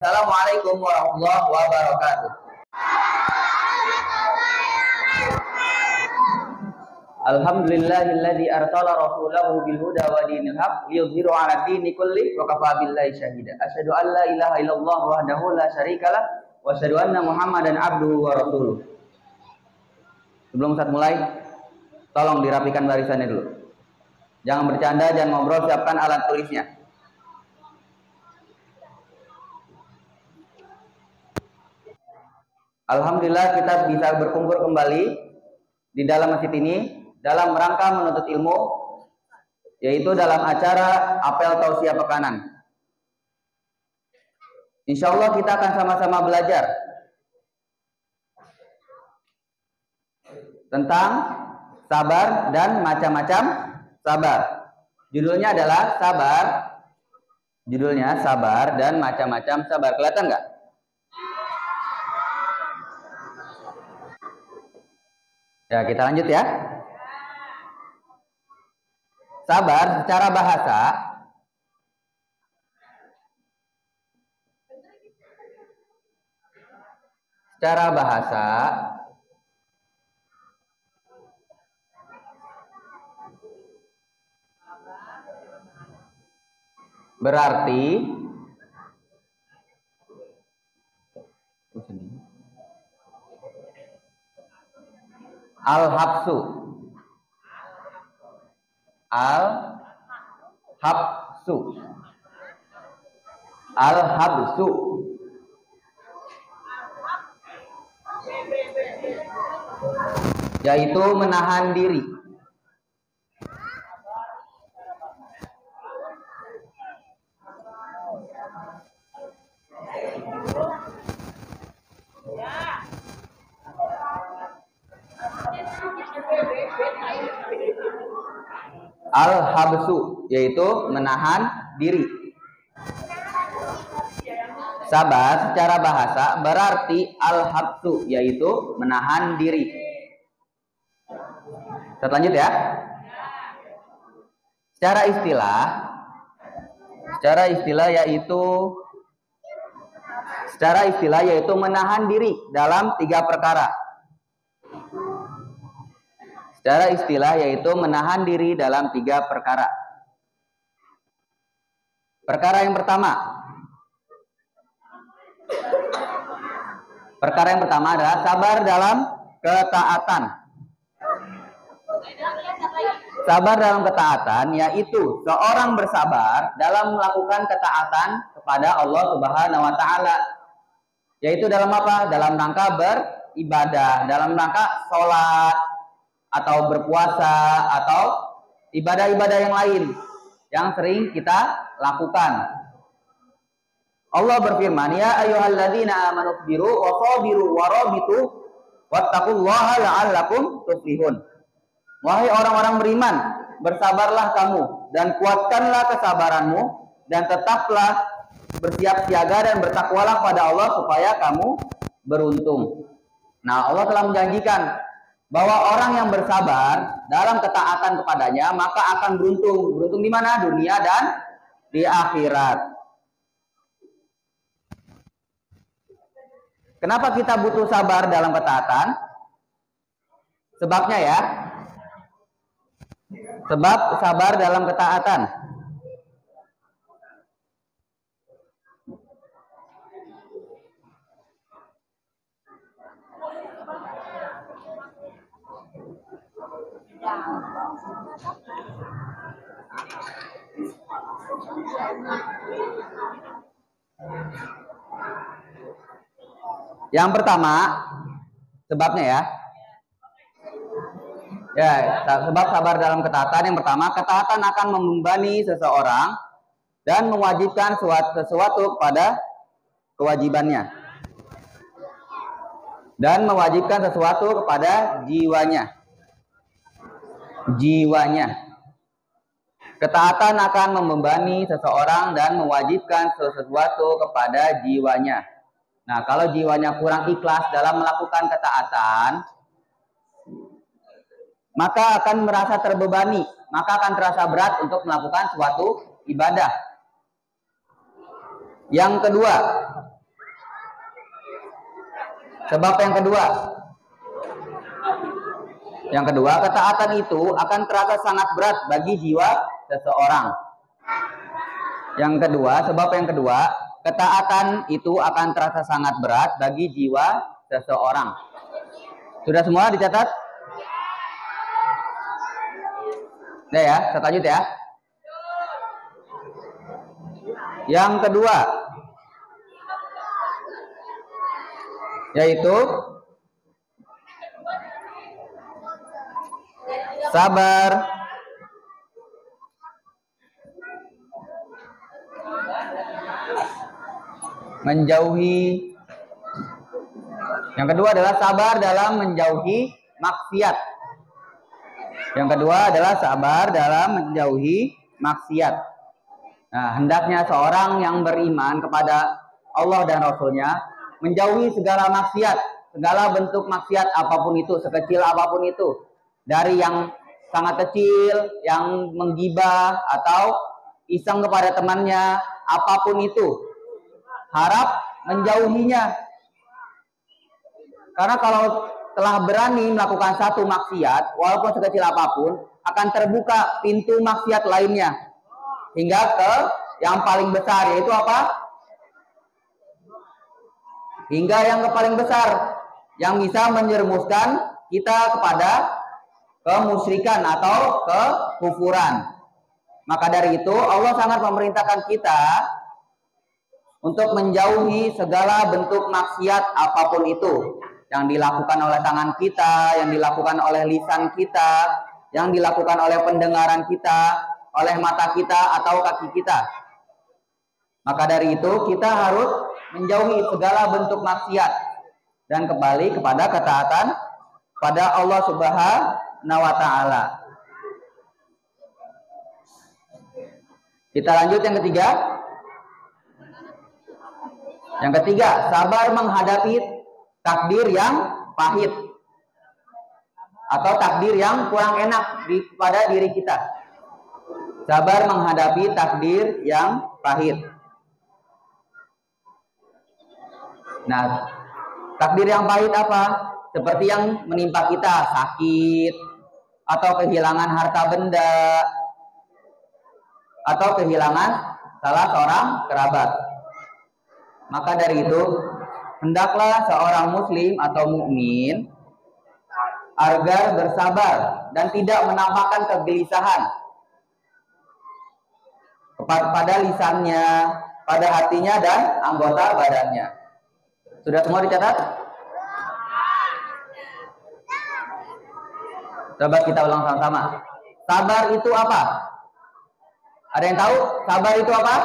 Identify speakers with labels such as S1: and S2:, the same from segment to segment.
S1: Assalamualaikum warahmatullahi wabarakatuh. Alhamdulillahilladzi arsala rasulahu bil huda wa dinil haqq liyudhhirahu 'ala dini kulli wa kafa billahi syahida. Asyhadu an la ilaha illallah wahdahu la syarikalah wa asyhadu anna Muhammadan abduhu wa rasuluh. Sebelum Ustaz mulai, tolong dirapikan barisannya dulu. Jangan bercanda, jangan ngobrol, siapkan alat tulisnya. Alhamdulillah kita bisa berkumpul kembali di dalam masjid ini dalam rangka menuntut ilmu, yaitu dalam acara apel tausiah pekanan. Insya Allah kita akan sama-sama belajar tentang sabar dan macam-macam sabar. Judulnya adalah sabar. Judulnya sabar dan macam-macam sabar. Kelihatan nggak? Ya, kita lanjut ya. Sabar secara bahasa berarti al-habsu. Al-habsu. Yaitu menahan diri. Al-habsu yaitu menahan diri. Sabar secara bahasa berarti al-habsu yaitu menahan diri. Kita lanjut ya. Secara istilah yaitu menahan diri dalam 3 perkara. Secara istilah yaitu menahan diri dalam 3 perkara. Perkara yang pertama adalah sabar dalam ketaatan. Sabar dalam ketaatan yaitu seorang bersabar dalam melakukan ketaatan kepada Allah Subhanahu wa taala. Yaitu dalam apa? Dalam rangka beribadah, dalam rangka sholat atau berpuasa atau ibadah-ibadah yang lain yang sering kita lakukan. Allah berfirman, ya ayyuhalladzina amanu sabiru wa sabiru wa rabitu wattaqullaha la'allakum tuflihun. Wahai orang-orang beriman, bersabarlah kamu dan kuatkanlah kesabaranmu dan tetaplah bersiap siaga dan bertakwalah pada Allah supaya kamu beruntung. Nah, Allah telah menjanjikan bahwa orang yang bersabar dalam ketaatan kepadanya maka akan beruntung. Beruntung di mana? Dunia dan di akhirat. Kenapa kita butuh sabar dalam ketaatan? Sebabnya ya. Sebab sabar dalam ketaatan. Yang pertama, sebabnya ya. Ya, sebab sabar dalam ketaatan yang pertama, ketaatan akan membebani seseorang dan mewajibkan sesuatu kepada kewajibannya. Dan mewajibkan sesuatu kepada jiwanya. Ketaatan akan membebani seseorang dan mewajibkan sesuatu kepada jiwanya. Nah, kalau jiwanya kurang ikhlas dalam melakukan ketaatan, maka akan merasa terbebani, maka akan terasa berat untuk melakukan suatu ibadah. Yang kedua, Sebab yang kedua. Yang kedua, ketaatan itu akan terasa sangat berat bagi jiwa seseorang. Yang kedua, sebab yang kedua, ketaatan itu akan terasa sangat berat bagi jiwa seseorang. Sudah semua dicatat? Udah ya, saya lanjut ya. Yang kedua, yaitu sabar menjauhi. Yang kedua adalah sabar dalam menjauhi maksiat. Yang kedua adalah sabar dalam menjauhi maksiat. Nah, hendaknya seorang yang beriman kepada Allah dan Rasul-Nya menjauhi segala maksiat, segala bentuk maksiat apapun itu, sekecil apapun itu. Dari yang sangat kecil, yang menggibah atau iseng kepada temannya, apapun itu. Harap menjauhinya. Karena kalau telah berani melakukan satu maksiat, walaupun sekecil apapun, akan terbuka pintu maksiat lainnya. Hingga ke yang paling besar, yaitu apa? Hingga yang ke paling besar, yang bisa menjerumuskan kita kepada kemusyrikan atau kekufuran. Maka dari itu Allah sangat memerintahkan kita untuk menjauhi segala bentuk maksiat apapun itu, yang dilakukan oleh tangan kita, yang dilakukan oleh lisan kita, yang dilakukan oleh pendengaran kita, oleh mata kita atau kaki kita. Maka dari itu kita harus menjauhi segala bentuk maksiat dan kembali kepada ketaatan pada Allah Subhanahu wa Ta'ala. Kita lanjut yang ketiga. Yang ketiga, sabar menghadapi takdir yang pahit atau takdir yang kurang enak pada diri kita. Sabar menghadapi takdir yang pahit. Nah, takdir yang pahit apa? Seperti yang menimpa kita, sakit, atau kehilangan harta benda, atau kehilangan salah seorang kerabat. Maka dari itu, hendaklah seorang muslim atau mukmin agar bersabar dan tidak menampakkan kegelisahan pada lisannya, pada hatinya dan anggota badannya. Sudah semua dicatat? Coba kita ulang sama-sama. Sabar itu apa? Ada yang tahu sabar itu apa?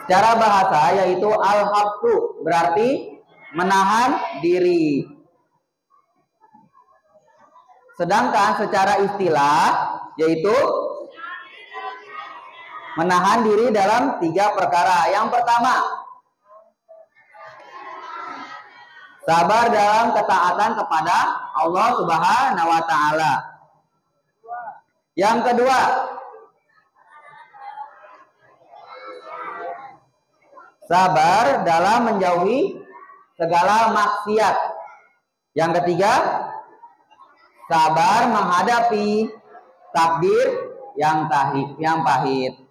S1: Secara bahasa yaitu al-habsu, berarti menahan diri. Sedangkan secara istilah yaitu menahan diri dalam 3 perkara. Yang pertama, sabar dalam ketaatan kepada Allah Subhanahu wa Ta'ala. Yang kedua, sabar dalam menjauhi segala maksiat. Yang ketiga, sabar menghadapi takdir yang pahit.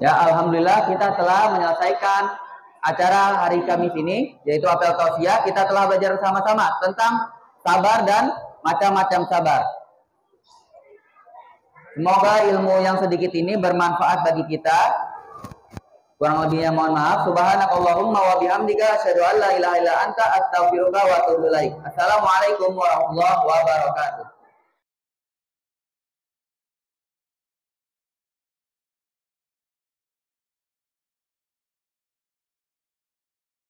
S1: Ya, alhamdulillah kita telah menyelesaikan acara hari Kamis ini, yaitu apel tausiah. Kita telah belajar bersama-sama tentang sabar dan macam-macam sabar. Semoga ilmu yang sedikit ini bermanfaat bagi kita. Kurang lebihnya mohon maaf. Subhanakallahumma wa bihamdika asyhadu an la ilaha illa anta astaghfiruka wa atubu ilaik. Assalamualaikum warahmatullahi wabarakatuh.